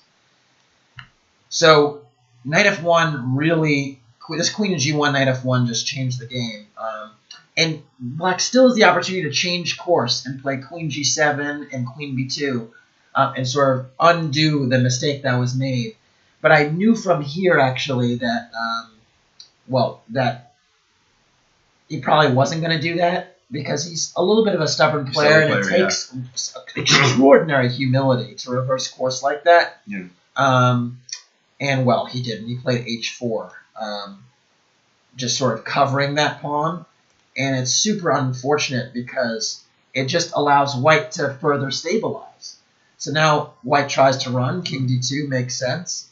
So knight f1 really, this queen and g1, knight f1 just changed the game. And black still has the opportunity to change course and play queen g7 and queen b2 and sort of undo the mistake that was made. But I knew from here, actually, that, that he probably wasn't going to do that because he's a little bit of a stubborn player, and it takes extraordinary humility to reverse course like that. Yeah. And, well, he didn't. He played h4, just sort of covering that pawn. And it's super unfortunate because it just allows white to further stabilize. So now white tries to run. King d2 makes sense.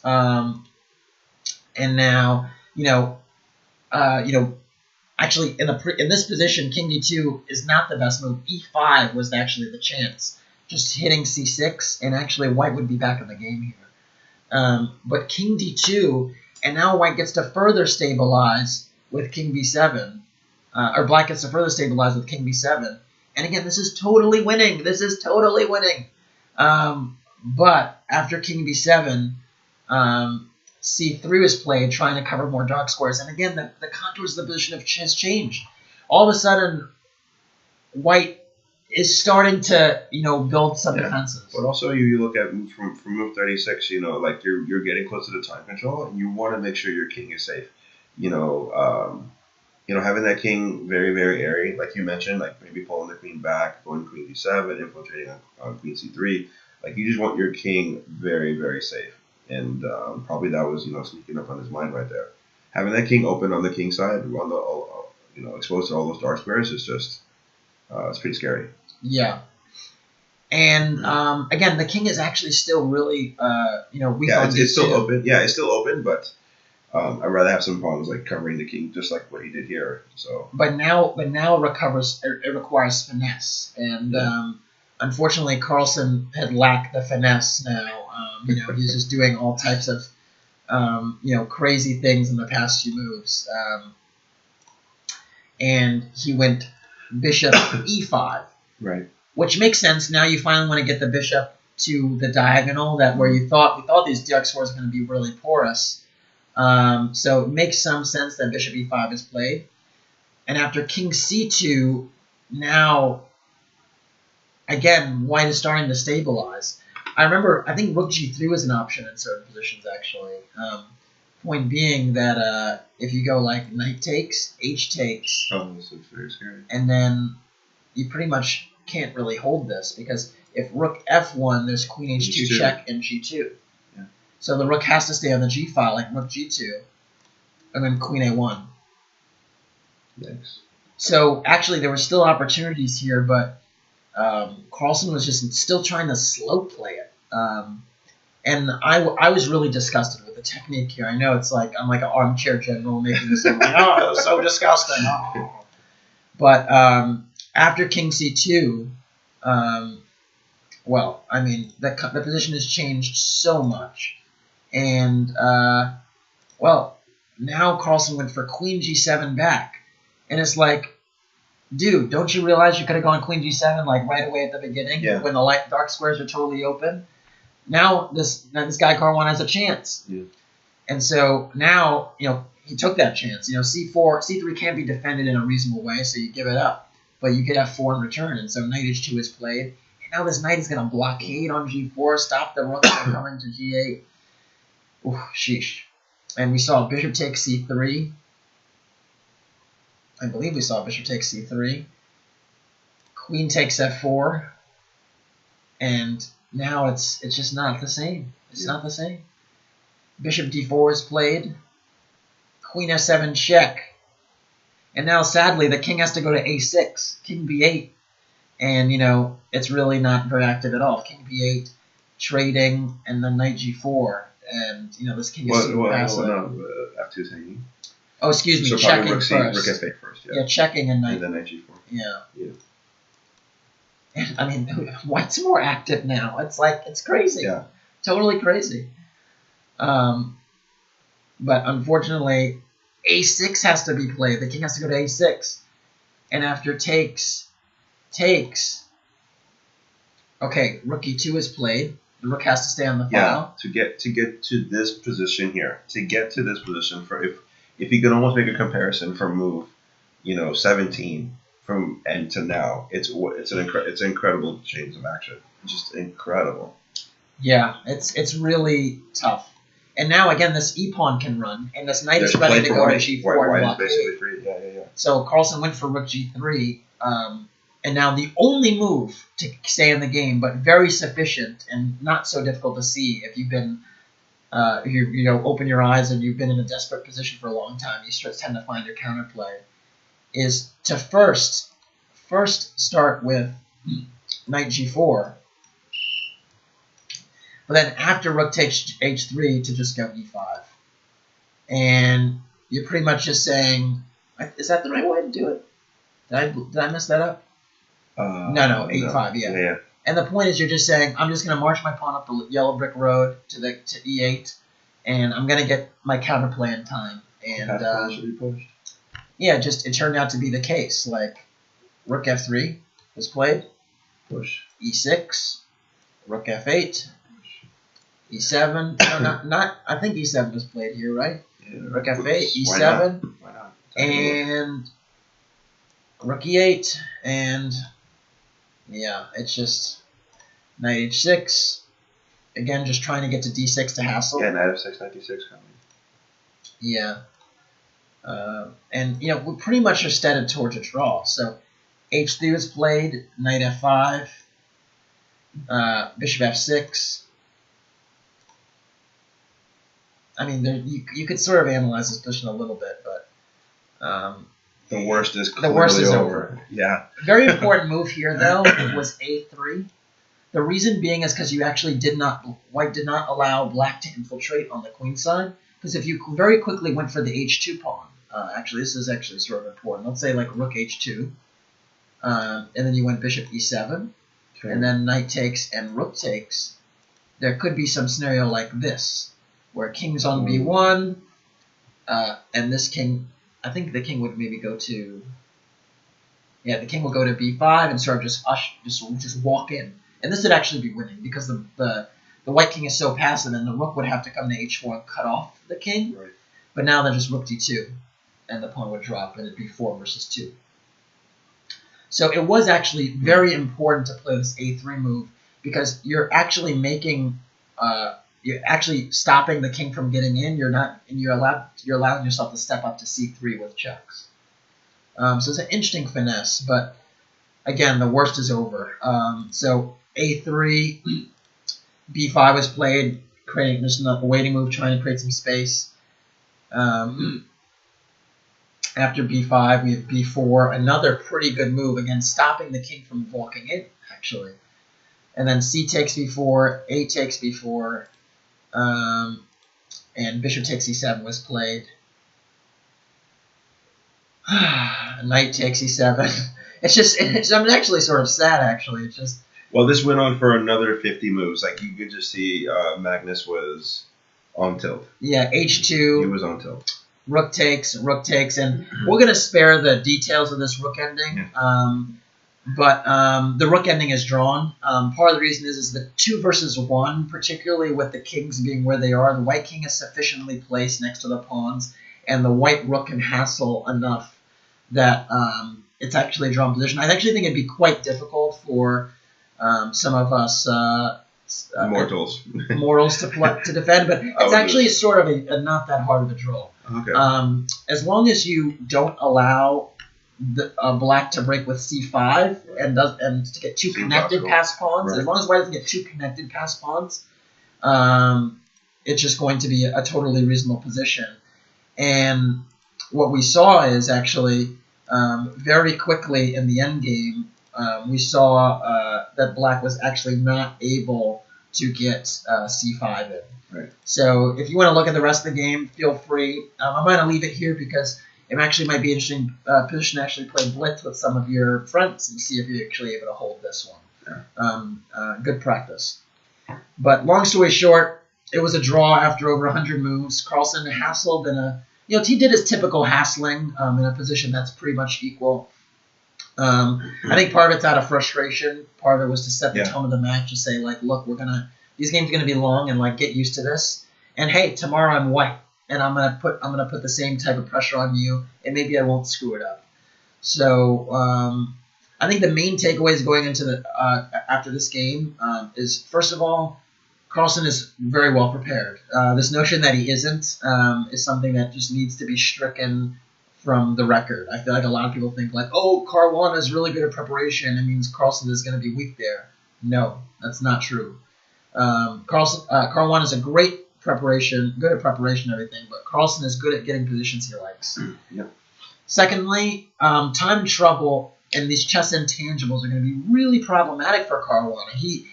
And now, actually in this position, king d2 is not the best move. e5 was actually the chance. Just hitting c6, and actually white would be back in the game here. But king d2, and now white gets to further stabilize with king b7. Or black gets to further stabilize with king b7. And again, this is totally winning. This is totally winning. But after king b7, c3 was played, trying to cover more dark squares. And again, the contours of the position has changed. All of a sudden, white is starting to, build some defenses. But also, you look at from move 36, like you're getting close to the time control, and you want to make sure your king is safe. Having that king very, very airy, like you mentioned, like maybe pulling the queen back, going queen d7, infiltrating on queen c3. Like you just want your king very, very safe, and probably that was sneaking up on his mind right there. Having that king open on the king side, on the exposed to all those dark squares is just it's pretty scary. Yeah. And again, the king is actually still really weak yeah, on it's still open. Yeah, it's still open, but I'd rather have some pawns like covering the king, just like what he did here. So. But now it requires finesse, and unfortunately, Carlsen had lacked the finesse. Now, he's just doing all types of crazy things in the past few moves, and he went bishop e5. Right. Which makes sense. Now you finally want to get the bishop to the diagonal, that where we thought these dark squares were going to be really porous. So it makes some sense that bishop e5 is played. And after king c2, now, again, white is starting to stabilize. I think rook g3 was an option in certain positions, actually. Point being that if you go like knight takes, h takes, this looks very scary. And then you pretty much can't really hold this, because if rook f1, there's queen h2 check and g2. Yeah. So the rook has to stay on the g file, like rook g2, and then queen a1. Thanks. So actually there were still opportunities here, but Carlsen was just still trying to slow play it. And I was really disgusted with the technique here. I know it's like I'm like an armchair general making this like, oh, it was so disgusting. Oh. But after king c2, well, I mean, the position has changed so much. And, well, now Carlsen went for queen g7 back. And it's like, dude, don't you realize you could have gone queen g7 like right away at the beginning when the dark squares are totally open? Now this guy Caruana has a chance. Yeah. And so now, he took that chance. C3 can't be defended in a reasonable way, so you give it up. But you get f4 in return, and so knight h2 is played. And now this knight is going to blockade on g4, stop the rook from coming to g8. Ooh, sheesh. And we saw bishop takes c3. I believe we saw bishop takes c3. Queen takes f4. And now it's just not the same. It's not the same. Bishop d4 is played. Queen f7 check. And now, sadly, the king has to go to a6. King b8. And, it's really not very active at all. King b8, trading, and then knight g4. And, this king is super passive. F2 is hanging. Oh, excuse me, so checking rook first. Rook f8 first, Yeah, checking and knight. And then knight g4. Yeah. And, I mean, white's more active now. It's like, it's crazy. Yeah. Totally crazy. But unfortunately, a6 has to be played. The king has to go to a6. And after takes, okay, rook e2 is played. The rook has to stay on the file. Yeah, to get to this position here. To get to this position, for if you can almost make a comparison from move, 17 from end to now, it's an incredible change of action. Just incredible. Yeah, it's really tough. And now again, this e-pawn can run, and this knight is ready to go to g4 and blockade. Basically free. Yeah. So Carlsen went for rook g3, and now the only move to stay in the game, but very sufficient and not so difficult to see if you've been, open your eyes and you've been in a desperate position for a long time. You tend to find your counterplay. Is to first start with knight g4. But then after rook takes h3 to just go e5. And you're pretty much just saying, is that the right way to do it? Did I mess that up? No, a5, yeah. And the point is you're just saying, I'm just going to march my pawn up the yellow brick road to e8, and I'm going to get my counterplay in time. And should be pushed. Yeah, it turned out to be the case. Like, rook f3 was played. Push. e6. Rook F8. E7. No, not. I think E7 was played here, right? Yeah. Rook F8, Why E7, not? Why not? and Rook E8, and yeah, it's just Knight H6. Again, just trying to get to D6 to hassle. Yeah, Knight F6, Knight D6 coming. Yeah. And, we pretty much are steaded towards a draw. So H3 was played, Knight F5, Bishop F6. I mean, you could sort of analyze this position a little bit, but the worst is clearly over. Yeah. Very important move here, though, was A3. The reason being is because White did not allow Black to infiltrate on the queen side. Because if you very quickly went for the H2 pawn, actually this is actually sort of important. Let's say like Rook H2, and then you went Bishop E7, Okay. and then Knight takes and Rook takes. There could be some scenario like this, where King's on B1, and this King, I think the King would maybe go to, the King will go to B5 and sort of just walk in. And this would actually be winning because the White King is so passive, and the Rook would have to come to H4 and cut off the King. Right. But now they're just Rook D2, and the pawn would drop, and it'd be 4 versus 2. So it was actually very important to play this A3 move because you're actually you're actually stopping the King from getting in. You're allowing yourself to step up to C3 with checks. So it's an interesting finesse, but again, the worst is over. So A3, B5 was played, creating just a waiting move, trying to create some space. After B5, we have B4, another pretty good move, again, stopping the King from walking in, actually. And then C takes B4, A takes B4, and Bishop takes E7 was played. Knight takes E7. I'm actually sort of sad, actually. It's just... Well, this went on for another 50 moves. Like, you could just see Magnus was on tilt. Yeah, H2. He was on tilt. Rook takes, and we're going to spare the details of this rook ending. But the rook ending is drawn. Part of the reason is the 2 versus 1, particularly with the kings being where they are. The white king is sufficiently placed next to the pawns, and the white rook can hassle enough that it's actually a drawn position. I actually think it'd be quite difficult for some of us mortals to defend, but it's actually sort of not that hard of a draw. Okay. As long as you don't allow black to break with C5 and to get 2 connected pass pawns, right. As long as white doesn't get 2 connected pass pawns, it's just going to be a totally reasonable position. And what we saw is actually very quickly in the end game, we saw that black was actually not able to get C5 in. Right. So if you want to look at the rest of the game, feel free. I'm going to leave it here because it actually might be an interesting position to actually play blitz with some of your friends and see if you're actually able to hold this one. Yeah. Good practice. But long story short, it was a draw after over 100 moves. Carlsen hassled he did his typical hassling in a position that's pretty much equal. I think part of it's out of frustration. Part of it was to set the tone of the match to say, like, look, these games are gonna be long and like get used to this. And hey, tomorrow I'm white, and I'm gonna put the same type of pressure on you, and maybe I won't screw it up. So I think the main takeaways going into the after this game is, first of all, Carlsen is very well prepared. This notion that he isn't is something that just needs to be stricken from the record. I feel like a lot of people think like, oh, Caruana is really good at preparation. It means Carlsen is going to be weak there. No, that's not true. Caruana is a great preparation, good at preparation and everything, but Carlsen is good at getting positions he likes. Yep. Secondly, time trouble and these chess intangibles are going to be really problematic for Caruana. He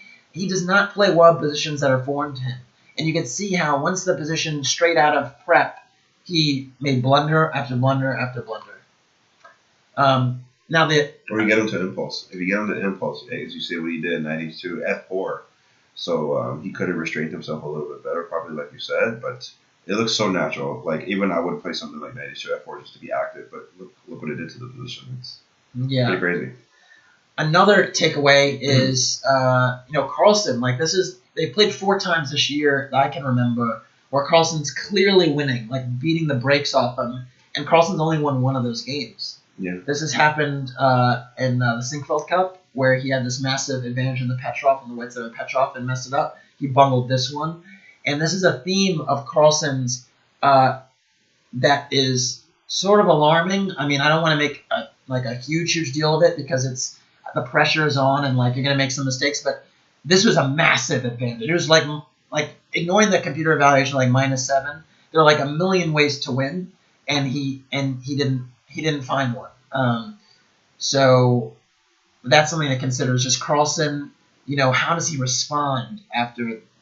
does not play well positions that are foreign to him. And you can see how once the position straight out of prep, he made blunder after blunder after blunder. Or you get him to impulse. If you get him to impulse, as you say what he did, Knight H2, F4. So he could have restrained himself a little bit better, probably like you said, but it looks so natural. Like, even I would play something like Knight H2, F4 just to be active, but look what it did to the position. It's pretty crazy. Another takeaway is, Carlsen. Like they played 4 times this year that I can remember where Carlsen's clearly winning, like beating the brakes off him, and Carlsen's only won one of those games. Yeah. This has happened in the Sinkfeld Cup where he had this massive advantage in the Petrov on the right side of Petrov and messed it up. He bungled this one, and this is a theme of Carlsen's that is sort of alarming. I mean, I don't want to make a huge deal of it because the pressure is on and like you're gonna make some mistakes, but this was a massive advantage. It was like ignoring the computer evaluation like -7. There are like a million ways to win, and he didn't find one. So that's something to consider. Is just Carlsen. How does he respond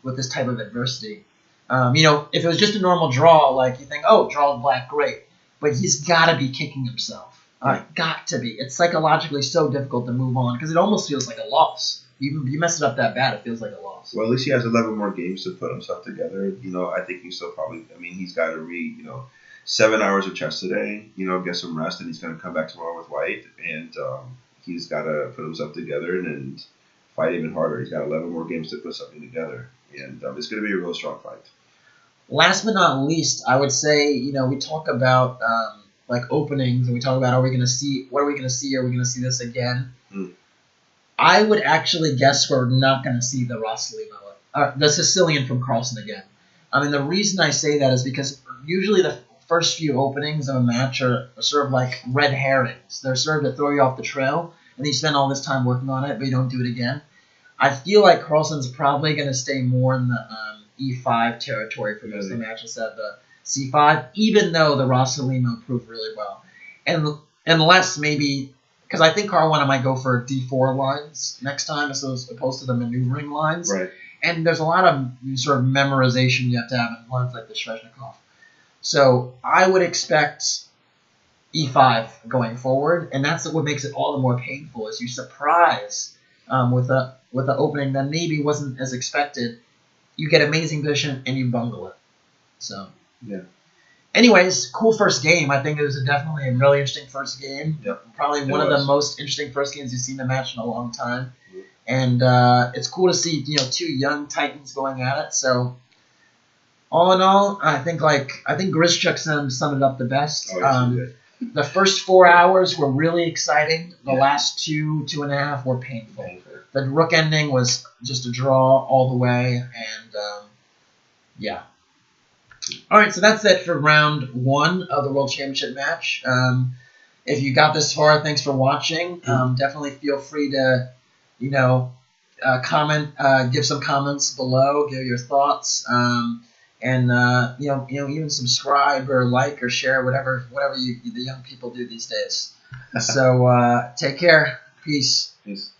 with this type of adversity? If it was just a normal draw, like you think, oh, draw black, great, but he's got to be kicking himself. Got to be. It's psychologically so difficult to move on because it almost feels like a loss. You mess it up that bad, it feels like a loss. Well, at least he has 11 more games to put himself together. I think he's still probably. I mean, he's got to read. 7 hours of chess today. Get some rest, and he's going to come back tomorrow with white, and he's got to put himself together and fight even harder. He's got 11 more games to put something together, and it's going to be a real strong fight. Last but not least, I would say, we talk about openings, and we talk about what are we going to see? Are we going to see this again? I would actually guess we're not going to see the Rossolimo, the Sicilian from Carlsen again. I mean, the reason I say that is because usually the first few openings of a match are sort of like red herrings. They're sort of to throw you off the trail, and you spend all this time working on it, but you don't do it again. I feel like Carlsen's probably going to stay more in the E5 territory for most of the matches instead of the C5, even though the Rossolimo proved really well. And unless maybe, because I think Caruana might go for D4 lines next time as opposed to the maneuvering lines. Right. And there's a lot of sort of memorization you have to have in lines like the Sveshnikov. So I would expect E5 going forward, and that's what makes it all the more painful is you surprise with an opening that maybe wasn't as expected. You get amazing position and you bungle it. So yeah. Anyways, cool first game. I think it was definitely a really interesting first game. Yep. Probably one of the most interesting first games you've seen in a match in a long time. Yep. And it's cool to see 2 young Titans going at it. So all in all, I think Grischuk summed it up the best. Oh, yes, he did. The first 4 hours were really exciting. The last 2.5 were painful. The rook ending was just a draw all the way, and yeah. All right, so that's it for round 1 of the World Championship match. If you got this far, thanks for watching. Definitely feel free to, comment, give some comments below, give your thoughts, and even subscribe or like or share whatever the young people do these days. So take care. Peace. Peace.